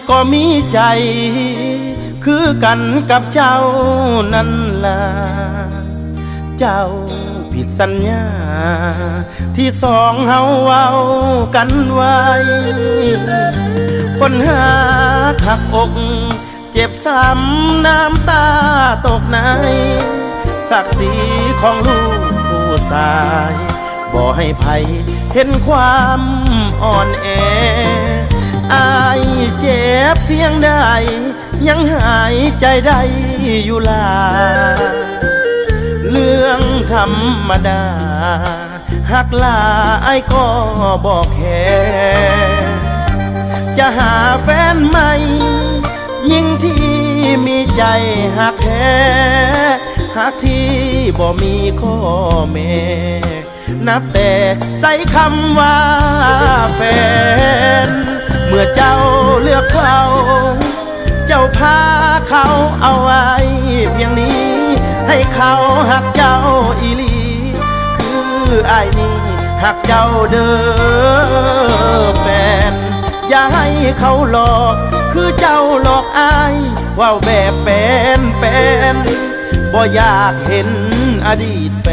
ก็มีใจคือกันกับเจ้านั่นล่ะเจ้าผิดสัญญาที่สองเฮาเว้ากันไว้คนหาหักอกเจ็บซ้ำน้ำตาตกในศักดิ์ศรีของลูกผู้ชายบ่ให้ไผเห็นความอ่อนแออายเจ็บเพียงใดยังหายใจได้อยู่ลาเรื่องธรรมดาหักลาไอ้ก็บอกแค่จะหาแฟนใหม่ยิ่งที่มีใจหักแท้หักที่บ่มีข้อแม้นับแต่ใส่คำว่าแฟนเมื่อเจ้าเลือกเขาเจ้าพาเขาเอาไว้เพียงนี้ให้เขาหักเจ้าอีหลีคืออ้ายนี่หักเจ้าเด้อแฟนอย่าให้เขาหลอกคือเจ้าหลอกอ้ายว่าแบบเป็นบ่อยากเห็นอดีตแฟ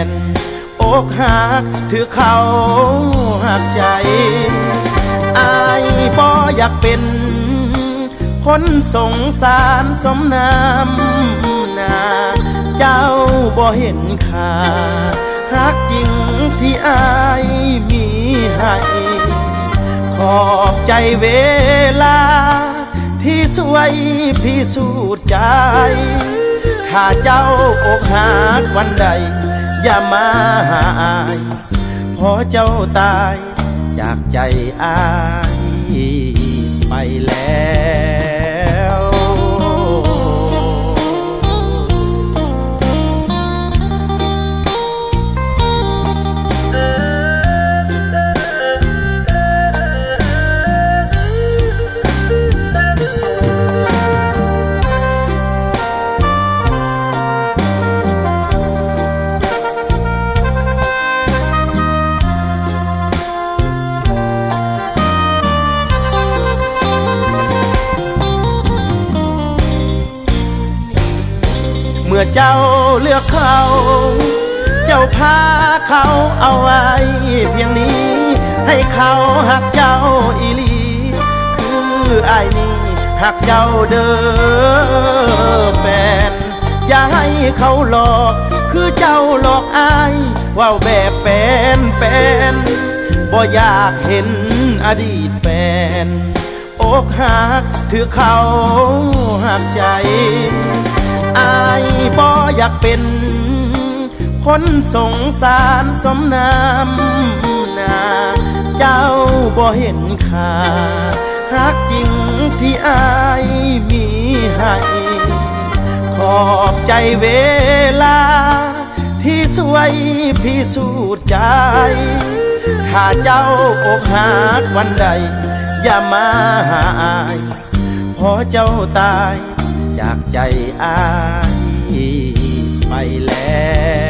นอกหักถือเขาหักใจอายบ่อยากเป็นคนสงสารสมน้ำหน้าเจ้าบ่เห็นค่าหักจริงที่อายมีให้ขอบใจเวลาที่สวยพิสูจน์ใจถ้าเจ้าอกหักวันใดอย่ามาหาอายพอเจ้าตายจากใจอายไปแล้วเมื่อเจ้าเลือกเขาเจ้าพาเขาเอาไว้เพียงนี้ให้เขาหักเจ้าอีหลีคืออ้ายนี่หักเจ้าเด้อแฟนอย่าให้เขาหลอกคือเจ้าหลอกอ้ายว่าแบบเป็นบ่อยากเห็นอดีตแฟนอกหักถือเขาหักใจอายบ่อยากเป็นคนสงสารสมน้ำหน้าเจ้าบ่เห็นค่าหักจริงที่อายมีให้ขอบใจเวลาที่สวยพิสูจน์ใจถ้าเจ้าอกหักวันใดอย่ามาหาอายพอเจ้าตายจากใจอายไปแล้ว